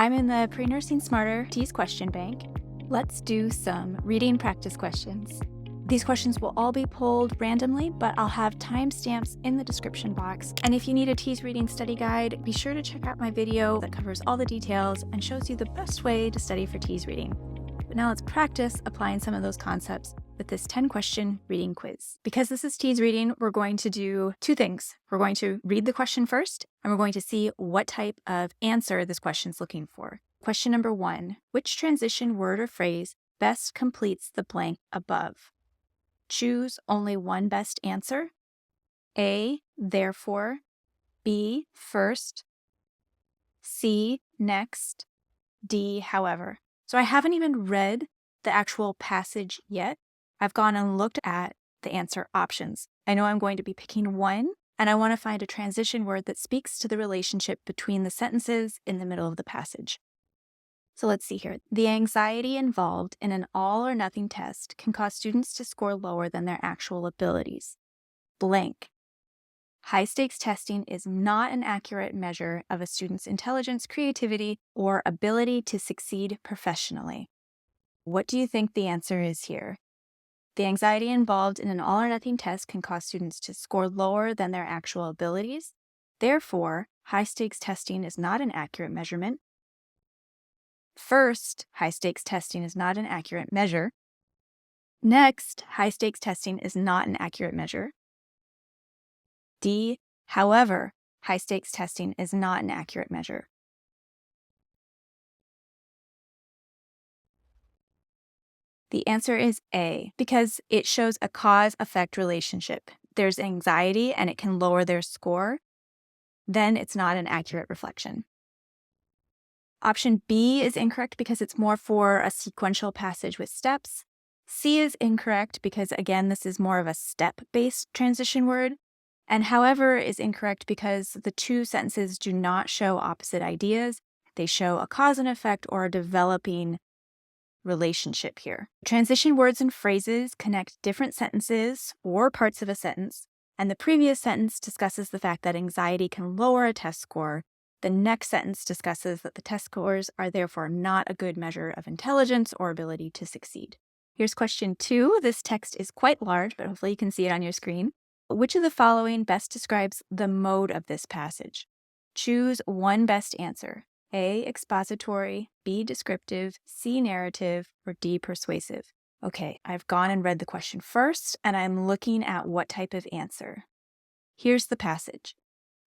I'm in the Pre-Nursing Smarter TEAS question bank. Let's do some reading practice questions. These questions will all be pulled randomly, but I'll have timestamps in the description box. And if you need a TEAS reading study guide, be sure to check out my video that covers all the details and shows you the best way to study for TEAS reading. But now let's practice applying some of those concepts with this 10-question reading quiz. Because this is TEAS reading, we're going to do two things. We're going to read the question first, and we're going to see what type of answer this question's looking for. Question number 1, which transition word or phrase best completes the blank above? Choose only one best answer. A, therefore. B, first. C, next. D, however. So I haven't even read the actual passage yet. I've gone and looked at the answer options. I know I'm going to be picking one, and I want to find a transition word that speaks to the relationship between the sentences in the middle of the passage. So let's see here. The anxiety involved in an all or nothing test can cause students to score lower than their actual abilities. Blank. High-stakes testing is not an accurate measure of a student's intelligence, creativity, or ability to succeed professionally. What do you think the answer is here? The anxiety involved in an all-or-nothing test can cause students to score lower than their actual abilities. Therefore, high-stakes testing is not an accurate measurement. First, high-stakes testing is not an accurate measure. Next, high-stakes testing is not an accurate measure. D, however, high-stakes testing is not an accurate measure. The answer is A, because it shows a cause-effect relationship. There's anxiety and it can lower their score. Then it's not an accurate reflection. Option B is incorrect because it's more for a sequential passage with steps. C is incorrect because, again, this is more of a step-based transition word. And however is incorrect because the two sentences do not show opposite ideas. They show a cause and effect or a developing relationship here. Transition words and phrases connect different sentences or parts of a sentence, and the previous sentence discusses the fact that anxiety can lower a test score. The next sentence discusses that the test scores are therefore not a good measure of intelligence or ability to succeed. Here's question 2. This text is quite large, but hopefully you can see it on your screen. Which of the following best describes the mode of this passage? Choose one best answer. A, expository, B, descriptive, C, narrative, or D, persuasive. Okay, I've gone and read the question first, and I'm looking at what type of answer. Here's the passage.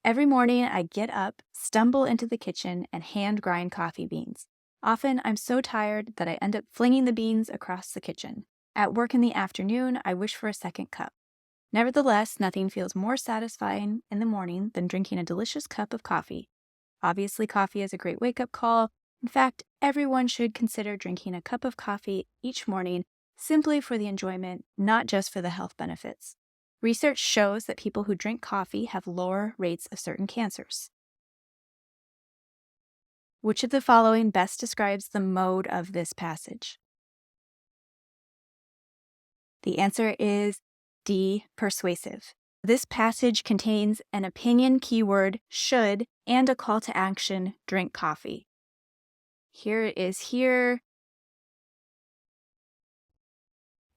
Every morning I get up, stumble into the kitchen, and hand grind coffee beans. Often I'm so tired that I end up flinging the beans across the kitchen. At work in the afternoon, I wish for a second cup. Nevertheless, nothing feels more satisfying in the morning than drinking a delicious cup of coffee. Obviously, coffee is a great wake-up call. In fact, everyone should consider drinking a cup of coffee each morning simply for the enjoyment, not just for the health benefits. Research shows that people who drink coffee have lower rates of certain cancers. Which of the following best describes the mode of this passage? The answer is D, persuasive. This passage contains an opinion keyword, should, and a call to action, drink coffee. Here it is here.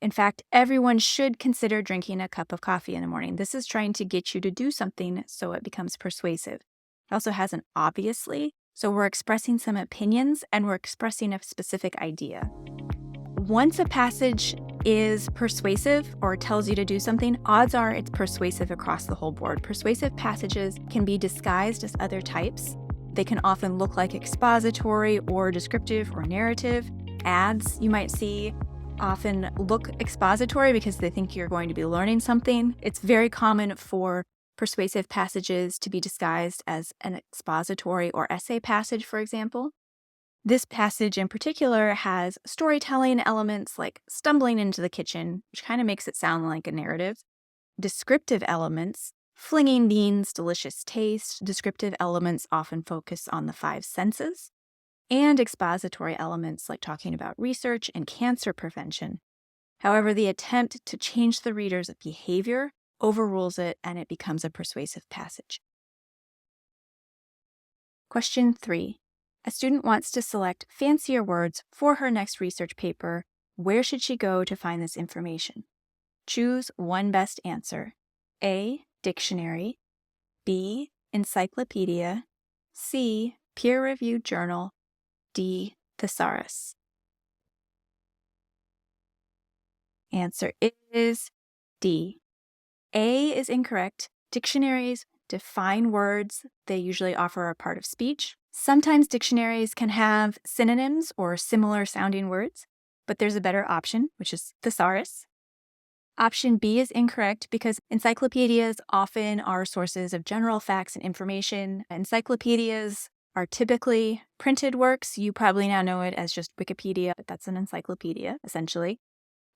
In fact, everyone should consider drinking a cup of coffee in the morning. This is trying to get you to do something so it becomes persuasive. It also has an obviously, so we're expressing some opinions and we're expressing a specific idea. Once a passage is persuasive or tells you to do something, odds are it's persuasive across the whole board. Persuasive passages can be disguised as other types. They can often look like expository or descriptive or narrative. Ads you might see often look expository because they think you're going to be learning something. It's very common for persuasive passages to be disguised as an expository or essay passage, for example. This passage in particular has storytelling elements like stumbling into the kitchen, which kind of makes it sound like a narrative. Descriptive elements, flinging beans, delicious taste. Descriptive elements often focus on the 5 senses. And expository elements like talking about research and cancer prevention. However, the attempt to change the reader's behavior overrules it and it becomes a persuasive passage. Question 3. A student wants to select fancier words for her next research paper. Where should she go to find this information? Choose one best answer. A. Dictionary. B. Encyclopedia. C. Peer-reviewed journal. D. Thesaurus. Answer is D. A is incorrect. Dictionaries define words. They usually offer a part of speech. Sometimes dictionaries can have synonyms or similar sounding words, but there's a better option, which is thesaurus. Option B is incorrect because encyclopedias often are sources of general facts and information. Encyclopedias are typically printed works. You probably now know it as just Wikipedia, but that's an encyclopedia, essentially.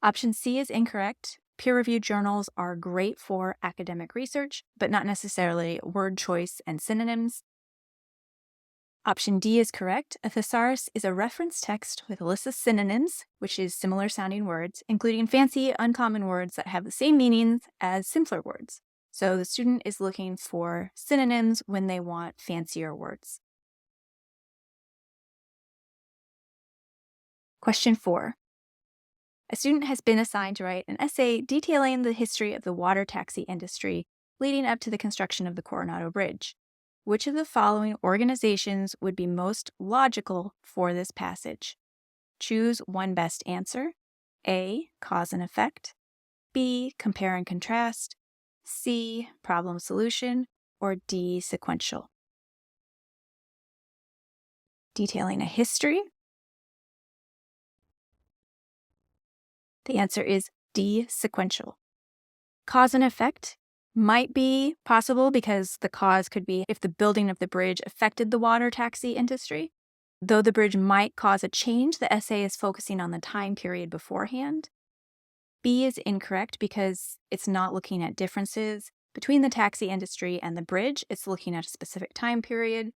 Option C is incorrect. Peer-reviewed journals are great for academic research, but not necessarily word choice and synonyms. Option D is correct. A thesaurus is a reference text with a list of synonyms, which is similar sounding words, including fancy, uncommon words that have the same meanings as simpler words. So the student is looking for synonyms when they want fancier words. Question 4. A student has been assigned to write an essay detailing the history of the water taxi industry leading up to the construction of the Coronado Bridge. Which of the following organizations would be most logical for this passage? Choose one best answer. A. Cause and effect. B. Compare and contrast. C. Problem solution. Or D. Sequential. Detailing a history. The answer is D. Sequential. Cause and effect might be possible because the cause could be if the building of the bridge affected the water taxi industry. Though the bridge might cause a change, the essay is focusing on the time period beforehand. B is incorrect because it's not looking at differences between the taxi industry and the bridge. It's looking at a specific time period.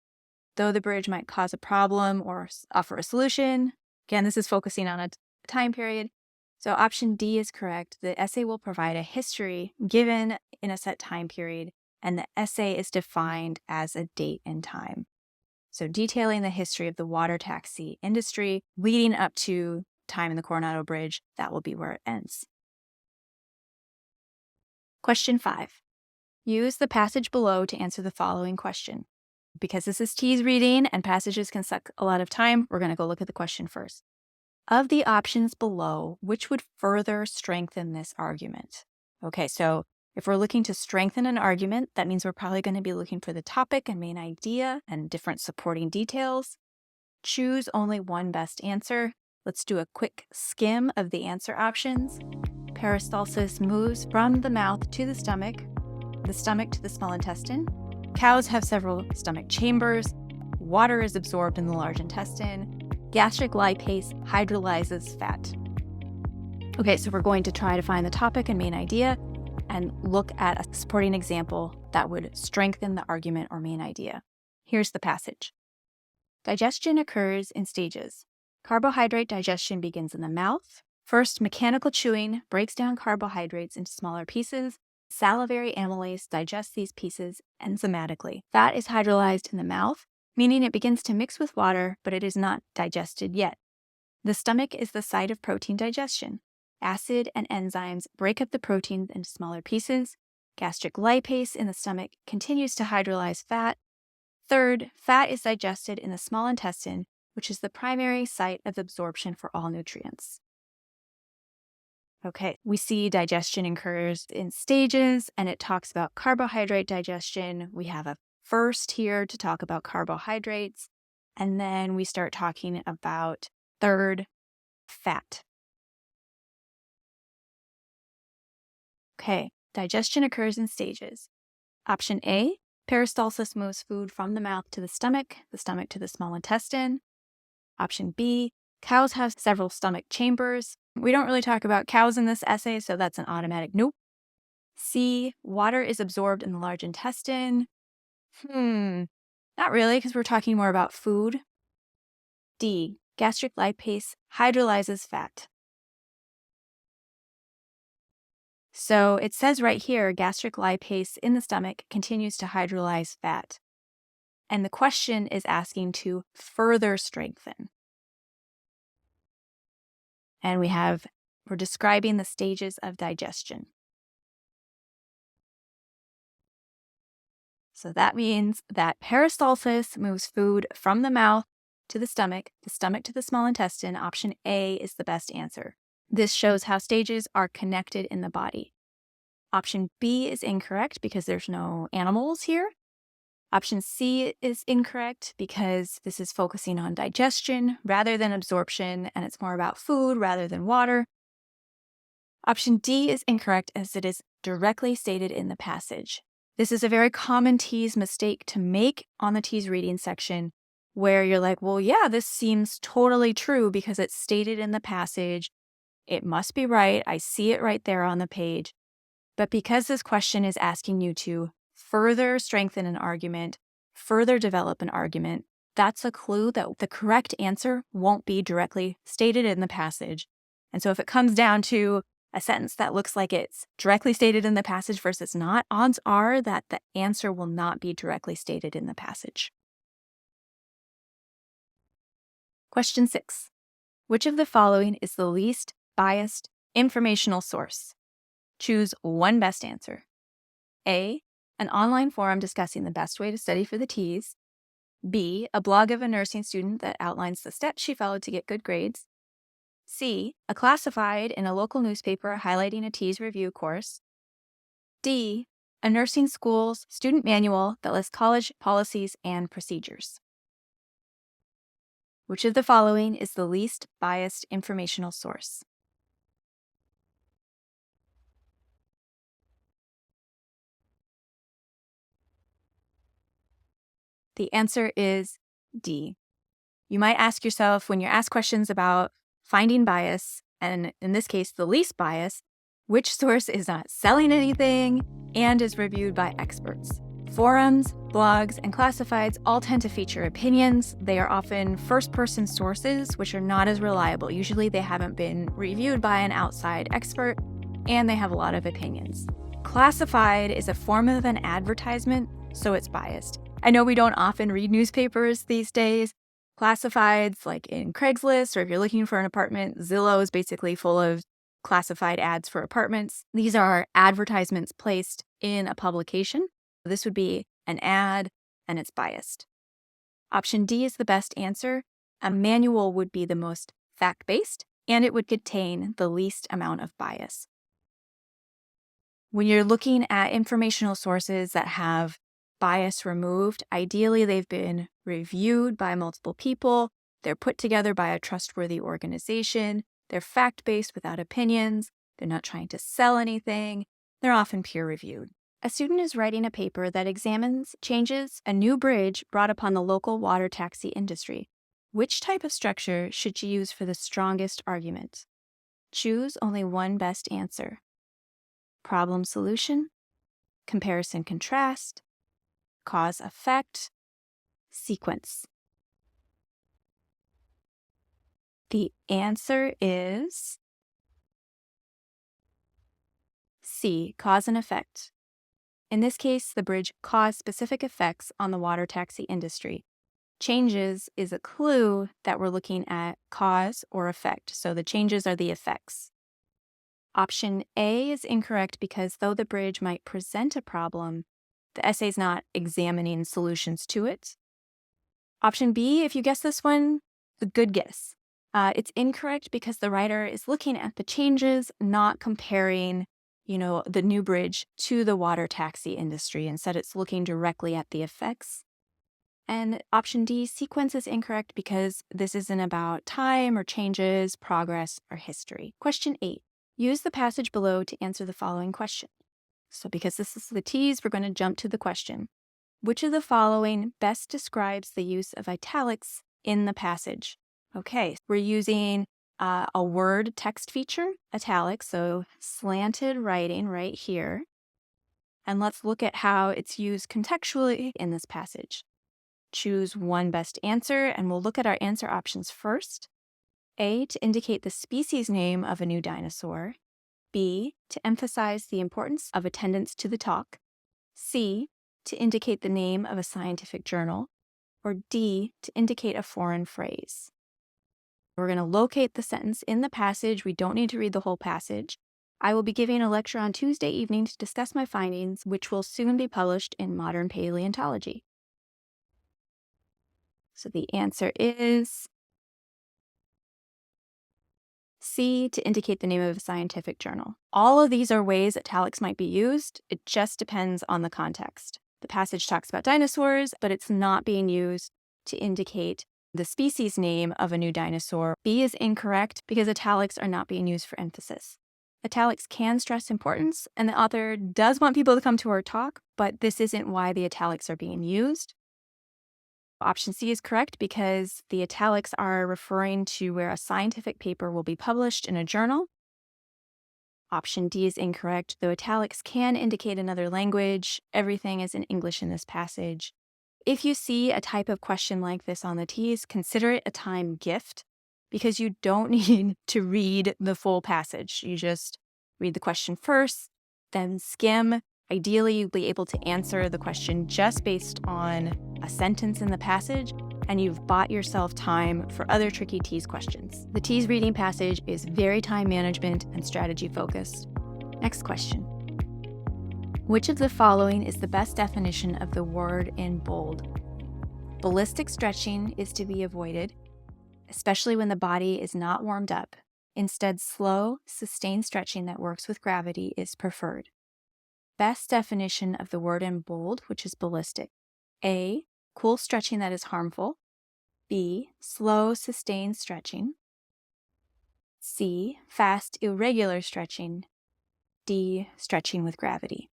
Though the bridge might cause a problem or offer a solution, again, this is focusing on a time period. So option D is correct. The essay will provide a history given in a set time period, and the essay is defined as a date and time. So detailing the history of the water taxi industry leading up to time in the Coronado Bridge, that will be where it ends. Question 5. Use the passage below to answer the following question. Because this is TEAS reading and passages can suck a lot of time, we're going to go look at the question first. Of the options below, which would further strengthen this argument? Okay, so if we're looking to strengthen an argument, that means we're probably going to be looking for the topic and main idea and different supporting details. Choose only one best answer. Let's do a quick skim of the answer options. Peristalsis moves from the mouth to the stomach to the small intestine. Cows have several stomach chambers. Water is absorbed in the large intestine. Gastric lipase hydrolyzes fat. Okay, so we're going to try to find the topic and main idea and look at a supporting example that would strengthen the argument or main idea. Here's the passage. Digestion occurs in stages. Carbohydrate digestion begins in the mouth. First, mechanical chewing breaks down carbohydrates into smaller pieces. Salivary amylase digests these pieces enzymatically. Fat is hydrolyzed in the mouth, meaning it begins to mix with water, but it is not digested yet. The stomach is the site of protein digestion. Acid and enzymes break up the proteins into smaller pieces. Gastric lipase in the stomach continues to hydrolyze fat. Third, fat is digested in the small intestine, which is the primary site of absorption for all nutrients. Okay, we see digestion occurs in stages, and it talks about carbohydrate digestion. We have a first here to talk about carbohydrates, and then we start talking about third, fat. Okay, digestion occurs in stages. Option A, peristalsis moves food from the mouth to the stomach to the small intestine. Option B, cows have several stomach chambers. We don't really talk about cows in this essay, so that's an automatic nope. C, water is absorbed in the large intestine. Not really, because we're talking more about food. D, gastric lipase hydrolyzes fat. So it says right here, gastric lipase in the stomach continues to hydrolyze fat. And the question is asking to further strengthen. And we're describing the stages of digestion. So that means that peristalsis moves food from the mouth to the stomach to the small intestine. Option A is the best answer. This shows how stages are connected in the body. Option B is incorrect because there's no animals here. Option C is incorrect because this is focusing on digestion rather than absorption, and it's more about food rather than water. Option D is incorrect as it is directly stated in the passage. This is a very common TEAS mistake to make on the TEAS reading section, where you're like, well, yeah, this seems totally true because it's stated in the passage. It must be right. I see it right there on the page. But because this question is asking you to further strengthen an argument, further develop an argument, that's a clue that the correct answer won't be directly stated in the passage. And so if it comes down to a sentence that looks like it's directly stated in the passage versus not, odds are that the answer will not be directly stated in the passage. Question 6. Which of the following is the least biased informational source? Choose one best answer. A, an online forum discussing the best way to study for the TEAS. B, a blog of a nursing student that outlines the steps she followed to get good grades. C, a classified in a local newspaper highlighting a TEAS review course. D, a nursing school's student manual that lists college policies and procedures. Which of the following is the least biased informational source? The answer is D. You might ask yourself when you're asked questions about finding bias, and in this case, the least bias, which source is not selling anything and is reviewed by experts? Forums, blogs, and classifieds all tend to feature opinions. They are often first-person sources, which are not as reliable. Usually they haven't been reviewed by an outside expert, and they have a lot of opinions. Classified is a form of an advertisement, so it's biased. I know we don't often read newspapers these days. Classifieds, like in Craigslist, or if you're looking for an apartment, Zillow is basically full of classified ads for apartments. These are advertisements placed in a publication. This would be an ad, and it's biased. Option D is the best answer. A manual would be the most fact-based, and it would contain the least amount of bias. When you're looking at informational sources that have bias removed, ideally they've been reviewed by multiple people, they're put together by a trustworthy organization, they're fact-based without opinions, they're not trying to sell anything, they're often peer-reviewed. A student is writing a paper that examines changes a new bridge brought upon the local water taxi industry. Which type of structure should she use for the strongest argument? Choose only one best answer. Problem solution, comparison contrast, cause effect, sequence. The answer is C, cause and effect. In this case, the bridge caused specific effects on the water taxi industry. Changes is a clue that we're looking at cause or effect, so the changes are the effects. Option A is incorrect because though the bridge might present a problem, the essay is not examining solutions to it. Option B, if you guess this one, a good guess. It's incorrect because the writer is looking at the changes, not comparing, the new bridge to the water taxi industry. Instead, it's looking directly at the effects. And option D, sequence is incorrect because this isn't about time or changes, progress, or history. Question 8. Use the passage below to answer the following question. So because this is the TEAS, we're going to jump to the question. Which of the following best describes the use of italics in the passage? Okay, we're using a word text feature, italics, so slanted writing right here. And let's look at how it's used contextually in this passage. Choose one best answer, and we'll look at our answer options first. A, to indicate the species name of a new dinosaur. B, to emphasize the importance of attendance to the talk. C, to indicate the name of a scientific journal. or D, to indicate a foreign phrase. We're going to locate the sentence in the passage. We don't need to read the whole passage. I will be giving a lecture on Tuesday evening to discuss my findings, which will soon be published in Modern Paleontology. So the answer is C, to indicate the name of a scientific journal. All of these are ways italics might be used. It just depends on the context. The passage talks about dinosaurs, but it's not being used to indicate the species name of a new dinosaur. B is incorrect because italics are not being used for emphasis. Italics can stress importance, and the author does want people to come to our talk, but this isn't why the italics are being used. Option C is correct because the italics are referring to where a scientific paper will be published in a journal. Option D is incorrect, though italics can indicate another language. Everything is in English in this passage. If you see a type of question like this on the TEAS, consider it a time gift because you don't need to read the full passage. You just read the question first, then skim. Ideally, you'll be able to answer the question just based on a sentence in the passage, and you've bought yourself time for other tricky TEAS questions. The TEAS reading passage is very time management and strategy focused. Next question. Which of the following is the best definition of the word in bold? Ballistic stretching is to be avoided, especially when the body is not warmed up. Instead, slow, sustained stretching that works with gravity is preferred. Best definition of the word in bold, which is ballistic. A, cool stretching that is harmful. B, slow, sustained stretching. C, fast, irregular stretching. D, stretching with gravity.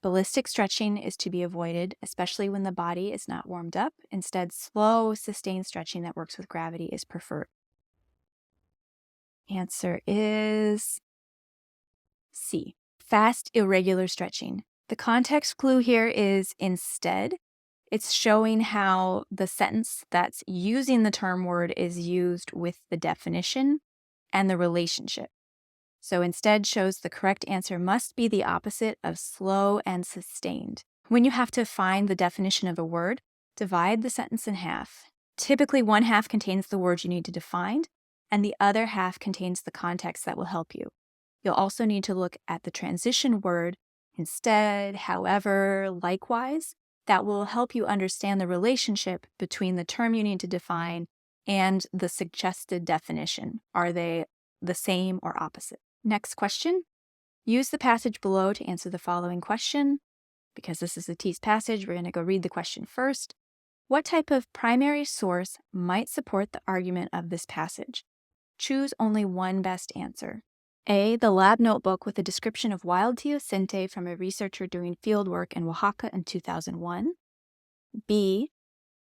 Ballistic stretching is to be avoided, especially when the body is not warmed up. Instead, slow, sustained stretching that works with gravity is preferred. Answer is C, fast, irregular stretching. The context clue here is instead. It's showing how the sentence that's using the term word is used with the definition and the relationship. So instead shows the correct answer must be the opposite of slow and sustained. When you have to find the definition of a word, divide the sentence in half. Typically, one half contains the word you need to define, and the other half contains the context that will help you. You'll also need to look at the transition word, instead, however, likewise. That will help you understand the relationship between the term you need to define and the suggested definition. Are they the same or opposite? Next question. Use the passage below to answer the following question. Because this is a TEAS passage, we're going to go read the question first. What type of primary source might support the argument of this passage? Choose only one best answer. A, the lab notebook with a description of wild teosinte from a researcher doing fieldwork in Oaxaca in 2001. B,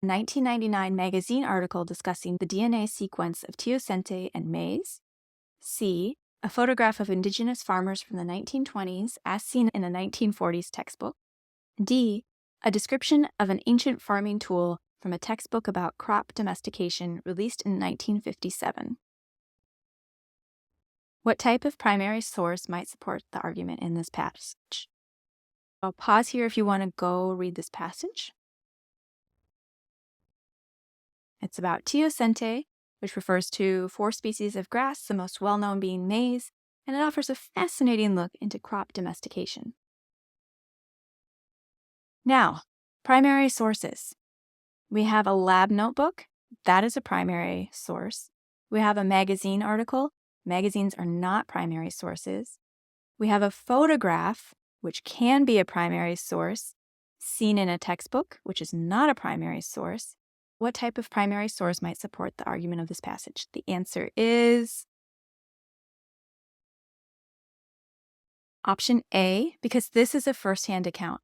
a 1999 magazine article discussing the DNA sequence of teosinte and maize. C, a photograph of indigenous farmers from the 1920s as seen in a 1940s textbook. D, a description of an ancient farming tool from a textbook about crop domestication released in 1957. What type of primary source might support the argument in this passage? I'll pause here if you want to go read this passage. It's about teosinte, which refers to 4 species of grass, the most well-known being maize, and it offers a fascinating look into crop domestication. Now, primary sources. We have a lab notebook. That is a primary source. We have a magazine article. Magazines are not primary sources. We have a photograph, which can be a primary source, seen in a textbook, which is not a primary source. What type of primary source might support the argument of this passage? The answer is option A, because this is a first-hand account.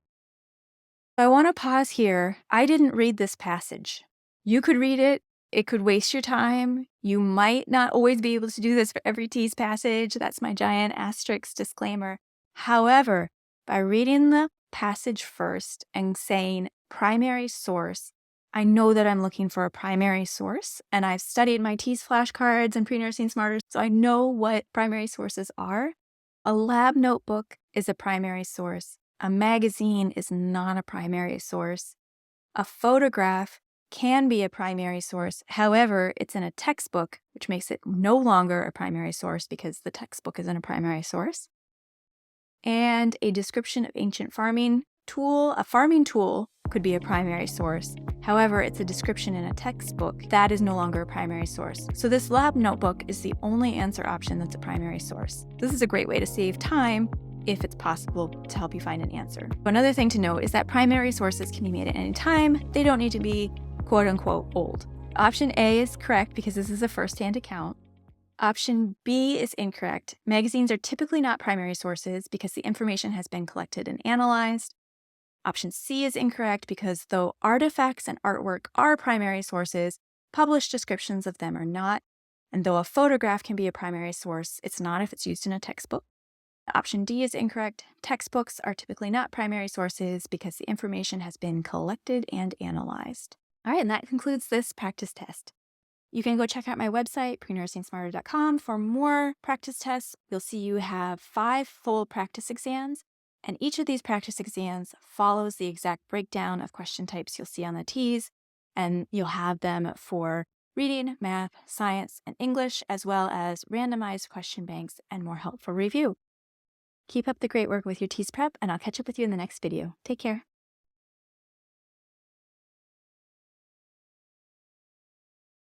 I want to pause here. I didn't read this passage. You could read it. It could waste your time. You might not always be able to do this for every TEAS passage. That's my giant asterisk disclaimer. However, by reading the passage first and saying primary source, I know that I'm looking for a primary source, and I've studied my TEAS flashcards and Pre-Nursing Smarter, so I know what primary sources are. A lab notebook is a primary source. A magazine is not a primary source. A photograph can be a primary source. However, it's in a textbook, which makes it no longer a primary source because the textbook isn't a primary source. And a description of ancient farming tool, a farming tool, could be a primary source. However, it's a description in a textbook. That is no longer a primary source. So this lab notebook is the only answer option that's a primary source. This is a great way to save time if it's possible to help you find an answer. Another thing to note is that primary sources can be made at any time. They don't need to be quote unquote old. Option A is correct because this is a first-hand account. Option B is incorrect. Magazines are typically not primary sources because the information has been collected and analyzed. Option C is incorrect because though artifacts and artwork are primary sources, published descriptions of them are not. And though a photograph can be a primary source, it's not if it's used in a textbook. Option D is incorrect. Textbooks are typically not primary sources because the information has been collected and analyzed. All right, and that concludes this practice test. You can go check out my website, prenursing-smarter.com, for more practice tests. You'll see you have 5 full practice exams, and each of these practice exams follows the exact breakdown of question types you'll see on the TEAS, and you'll have them for reading, math, science, and English, as well as randomized question banks and more helpful review. Keep up the great work with your TEAS prep, and I'll catch up with you in the next video. Take care.